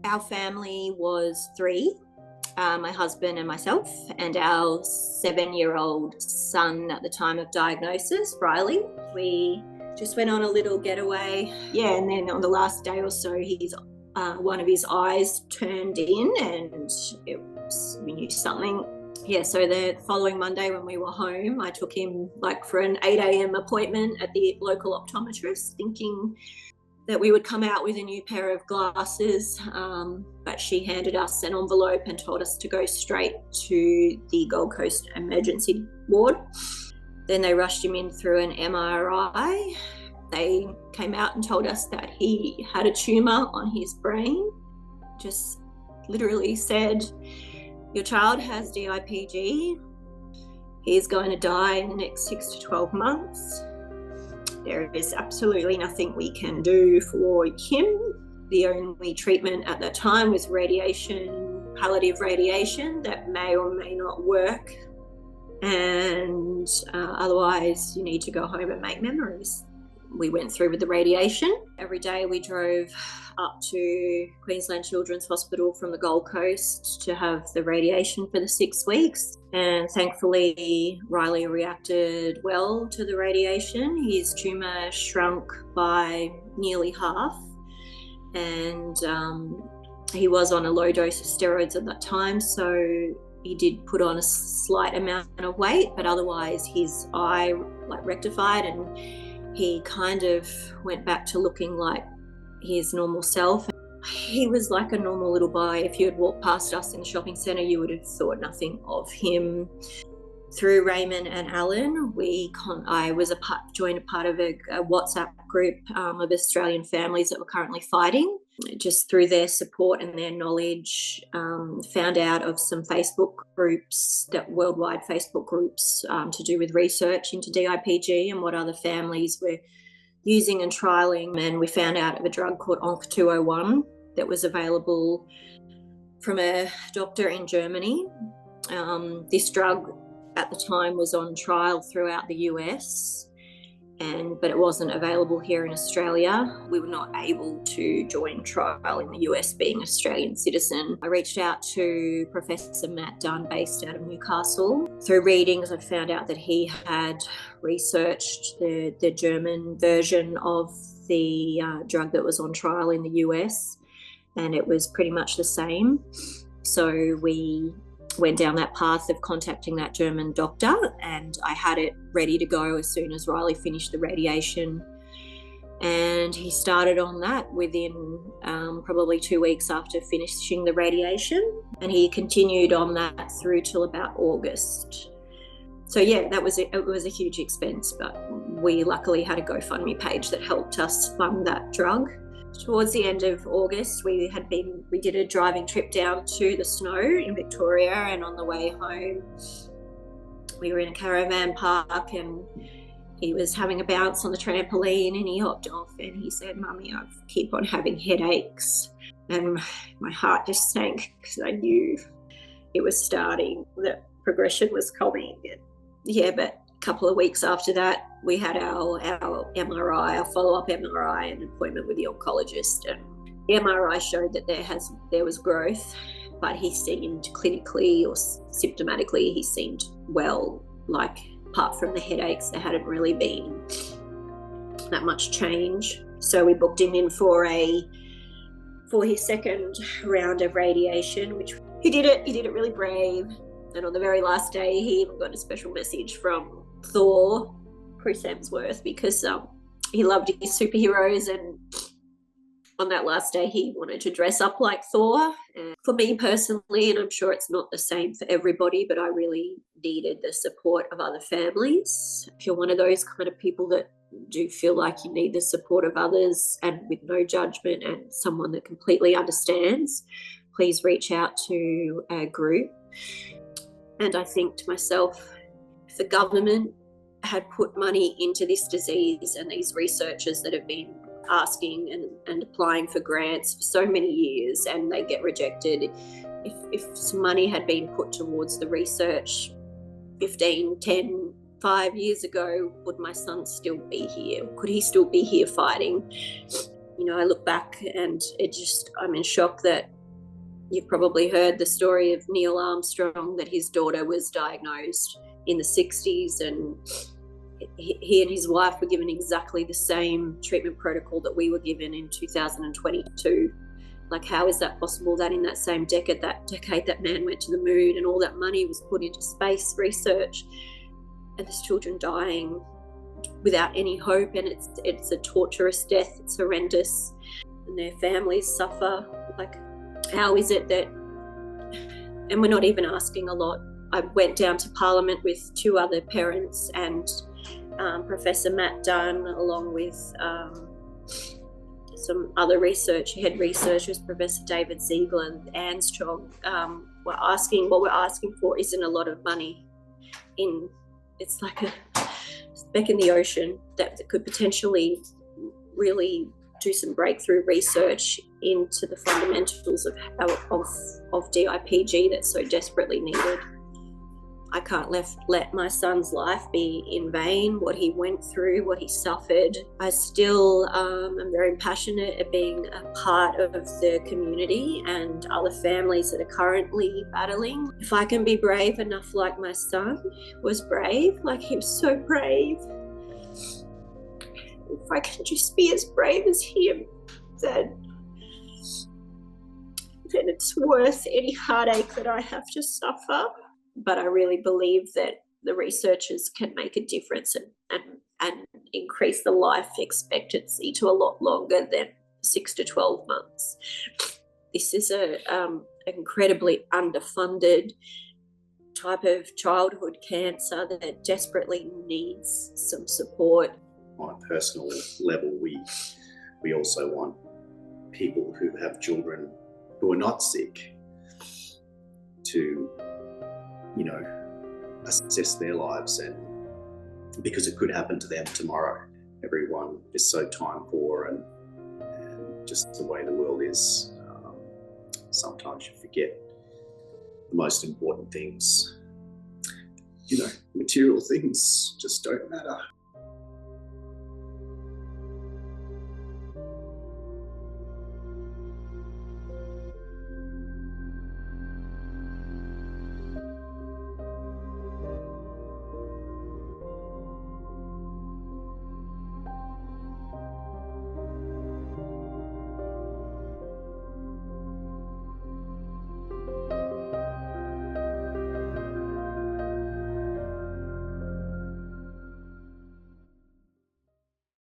Our family was three, my husband and myself, and our 7-year-old son at the time of diagnosis, Ryley. We just went on a little getaway. Yeah, and then on the last day or so, one of his eyes turned in and we knew something. Yeah, so the following Monday when we were home, I took him for an 8 a.m. appointment at the local optometrist, thinking that we would come out with a new pair of glasses, but she handed us an envelope and told us to go straight to the Gold Coast emergency ward. Then they rushed him in through an MRI. They came out and told us that he had a tumor on his brain. Just literally said, your child has DIPG. He's going to die in the next 6 to 12 months. There is absolutely nothing we can do for him. The only treatment at that time was radiation, palliative radiation, that may or may not work. And otherwise, you need to go home and make memories. We went through with the radiation. Every day we drove up to Queensland Children's Hospital from the Gold Coast to have the radiation for the 6 weeks. And thankfully, Ryley reacted well to the radiation. His tumour shrunk by nearly half. And he was on a low dose of steroids at that time, so he did put on a slight amount of weight, but otherwise his eye rectified and he kind of went back to looking like his normal self. He was like a normal little boy. If you had walked past us in the shopping centre, you would have thought nothing of him. Through Raymond and Alan, I joined a part of a WhatsApp group of Australian families that were currently fighting. Just through their support and their knowledge, found out of some Facebook groups, worldwide Facebook groups to do with research into DIPG and what other families were using and trialling. And we found out of a drug called ONC201 that was available from a doctor in Germany. This drug at the time was on trial throughout the US, but it wasn't available here in Australia. We were not able to join trial in the US, being an Australian citizen. I reached out to Professor Matt Dunn, based out of Newcastle. Through readings, I found out that he had researched the German version of the drug that was on trial in the US, and it was pretty much the same. So we went down that path of contacting that German doctor, and I had it ready to go as soon as Ryley finished the radiation. And he started on that within probably 2 weeks after finishing the radiation, and he continued on that through till about August. So yeah, it was a huge expense, but we luckily had a GoFundMe page that helped us fund that drug. Towards the end of August, we did a driving trip down to the snow in Victoria, and on the way home, we were in a caravan park and he was having a bounce on the trampoline and he hopped off and he said, "Mummy, I keep on having headaches." And my heart just sank because I knew it was starting, that progression was coming. Yeah, but a couple of weeks after that, we had our MRI, our follow-up MRI, and an appointment with the oncologist. And the MRI showed that there was growth, but he seemed clinically or symptomatically, he seemed well. Apart from the headaches, there hadn't really been that much change. So we booked him in for his second round of radiation, which he did it really brave. And on the very last day, he even got a special message from Thor, Chris Hemsworth, because he loved his superheroes, and on that last day he wanted to dress up like Thor. And for me personally, and I'm sure it's not the same for everybody, but I really needed the support of other families. If you're one of those kind of people that do feel like you need the support of others and with no judgment and someone that completely understands, please reach out to a group. And I think to myself, if the government had put money into this disease and these researchers that have been asking and applying for grants for so many years and they get rejected, if some money had been put towards the research 15, 10, 5 years ago, would my son still be here? Could he still be here fighting? I look back and I'm in shock that You've probably heard the story of Neil Armstrong, that his daughter was diagnosed in the 60s, and he and his wife were given exactly the same treatment protocol that we were given in 2022. Like, how is that possible that in that same decade that man went to the moon and all that money was put into space research, and there's children dying without any hope, and it's a torturous death, it's horrendous, and their families suffer. Like, how is it that, and we're not even asking a lot. I went down to Parliament with 2 other parents and Professor Matt Dunn, along with some other head researchers, Professor David Ziegler and Anne Strong. What we're asking for isn't a lot of money. It's like a speck in the ocean that could potentially really do some breakthrough research into the fundamentals of DIPG that's so desperately needed. I can't let my son's life be in vain, what he went through, what he suffered. I still am very passionate at being a part of the community and other families that are currently battling. If I can be brave enough like my son was brave, like he was so brave, if I can just be as brave as him, then it's worth any heartache that I have to suffer. But I really believe that the researchers can make a difference and increase the life expectancy to a lot longer than 6 to 12 months. This is an incredibly underfunded type of childhood cancer that desperately needs some support. On a personal level, we also want people who have children who are not sick to, assess their lives, and because it could happen to them tomorrow. Everyone is so time poor, and just the way the world is, sometimes you forget the most important things. Material things just don't matter.